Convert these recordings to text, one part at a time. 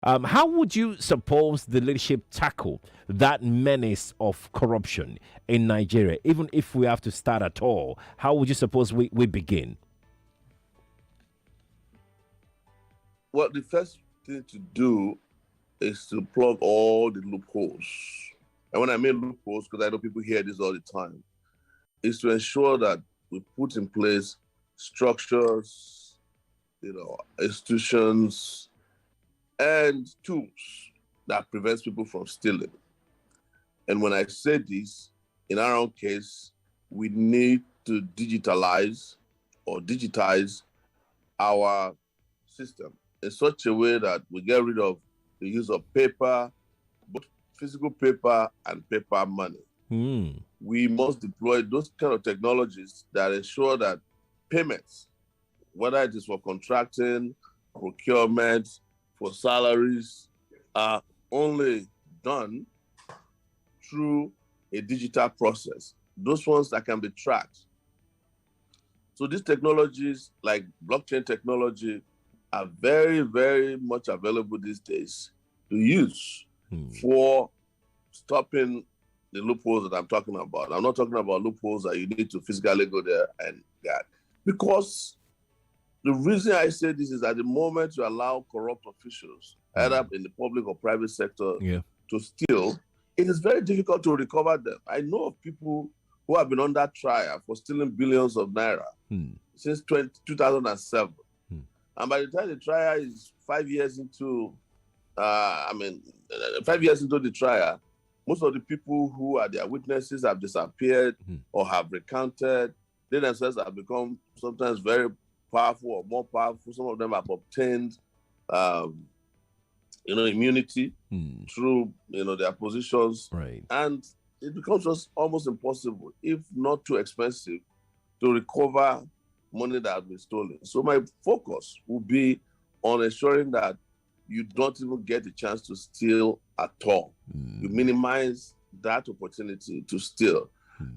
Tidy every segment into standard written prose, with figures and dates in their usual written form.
How would you suppose the leadership tackle that menace of corruption in Nigeria? Even if we have to start at all, how would you suppose we begin? Well, the first thing to do is to plug all the loopholes. And when I mean loopholes, because I know people hear this all the time, is to ensure that we put in place structures, institutions, and tools that prevents people from stealing. And when I say this, in our own case, we need to digitize our system in such a way that we get rid of the use of paper, both physical paper and paper money. We must deploy those kind of technologies that ensure that payments, whether it is for contracting, procurement, for salaries, are only done through a digital process. Those ones that can be tracked. So these technologies, like blockchain technology, are very, very much available these days to use for stopping the loopholes that I'm talking about. I'm not talking about loopholes that you need to physically go there and get. Because the reason I say this is at the moment you allow corrupt officials, either in the public or private sector, to steal, it is very difficult to recover them. I know of people who have been under trial for stealing billions of naira since 2007. And by the time the trial is 5 years into, 5 years into the trial, most of the people who are their witnesses have disappeared or have recounted. They themselves have become sometimes very powerful or more powerful. Some of them have obtained, immunity through, their positions. Right. And it becomes just almost impossible, if not too expensive, to recover money that has been stolen. So my focus will be on ensuring that you don't even get the chance to steal at all. You minimize that opportunity to steal.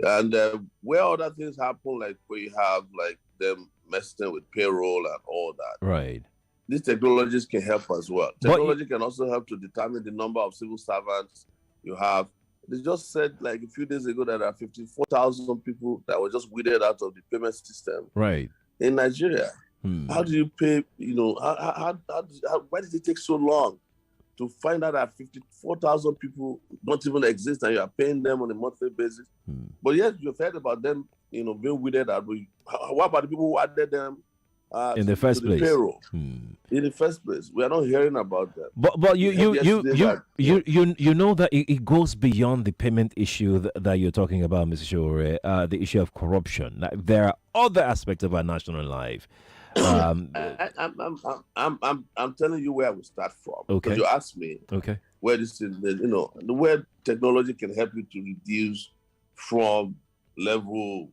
And where other things happen, like where you have like them messing with payroll and all that. Right. These technologies can help as well. Technology can also help to determine the number of civil servants you have. They just said like a few days ago that there are 54,000 people that were just weeded out of the payment system in Nigeria. How do you pay, why did it take so long to find out that 54,000 people don't even exist and you are paying them on a monthly basis? But yes, you've heard about them, being weeded out. What about the people who added them in the first place? Payroll. In the first place, we are not hearing about them. But you know that it goes beyond the payment issue that you're talking about, Mr. Sowore, the issue of corruption. Like, there are other aspects of our national life. I'm telling you where I will start from. Okay. Because you asked me. Okay. Where this is, the way technology can help you to reduce from level,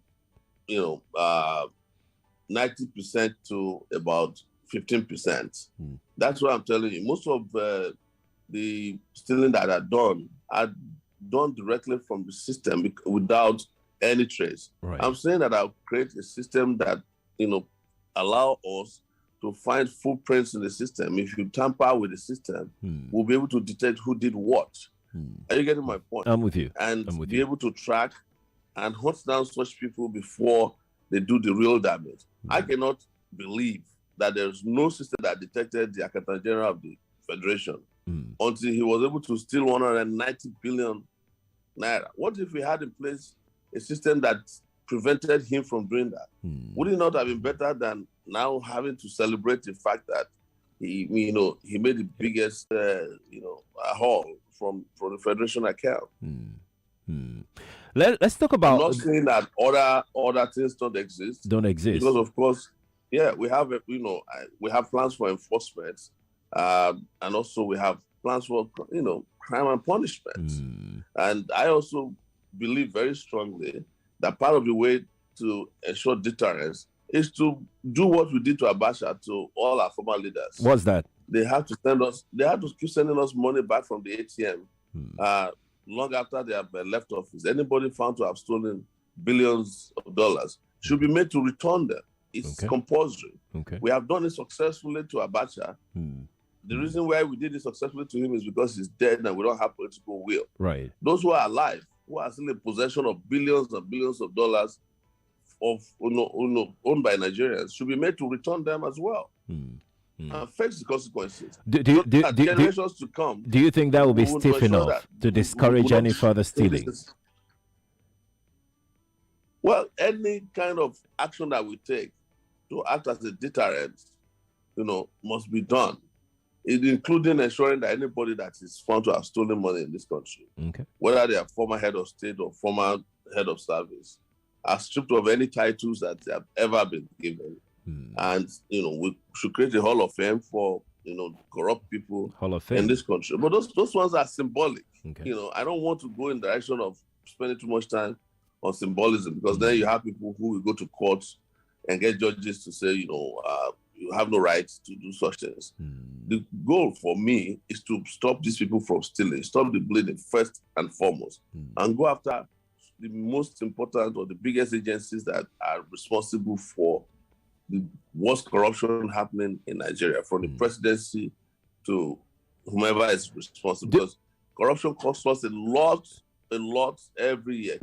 90% to about 15%. That's what I'm telling you. Most of the stealing that are done directly from the system without any trace. Right. I'm saying that I'll create a system that, allow us to find footprints in the system. If you tamper with the system, we'll be able to detect who did what. Are you getting my point? I'm with you. And be able to track and hunt down such people before they do the real damage. I cannot believe that there's no system that detected the Accountant General of the Federation until he was able to steal 190 billion naira. What if we had in place a system that prevented him from doing that? Would it not have been better than now having to celebrate the fact that he made the biggest haul from the Federation account? Let's talk about. I'm not saying that other things don't exist. Because of course, we have we have plans for enforcement, and also we have plans for crime and punishment. And I also believe very strongly that part of the way to ensure deterrence is to do what we did to Abacha to all our former leaders. What's that? They have to keep sending us money back from the ATM long after they have left office. Anybody found to have stolen billions of dollars should be made to return them. It's compulsory. Okay. We have done it successfully to Abacha. The reason why we did it successfully to him is because he's dead and we don't have political will. Right. Those who are alive, who are still in possession of billions and billions of dollars owned by Nigerians, should be made to return them as well. And face the consequences. Generations to come. Do you think that will be stiff enough to discourage any further stealing? Well, any kind of action that we take to act as a deterrent, must be done, including ensuring that anybody that is found to have stolen money in this country, whether they are former head of state or former head of service, are stripped of any titles that they have ever been given. And, we should create a Hall of Fame for, corrupt people in this country. But those ones are symbolic. I don't want to go in the direction of spending too much time on symbolism, because then you have people who will go to courts and get judges to say, you have no right to do such things. The goal for me is to stop these people from stealing, stop the bleeding first and foremost, and go after the most important or the biggest agencies that are responsible for the worst corruption happening in Nigeria, from the presidency to whomever is responsible. Because corruption costs us a lot every year.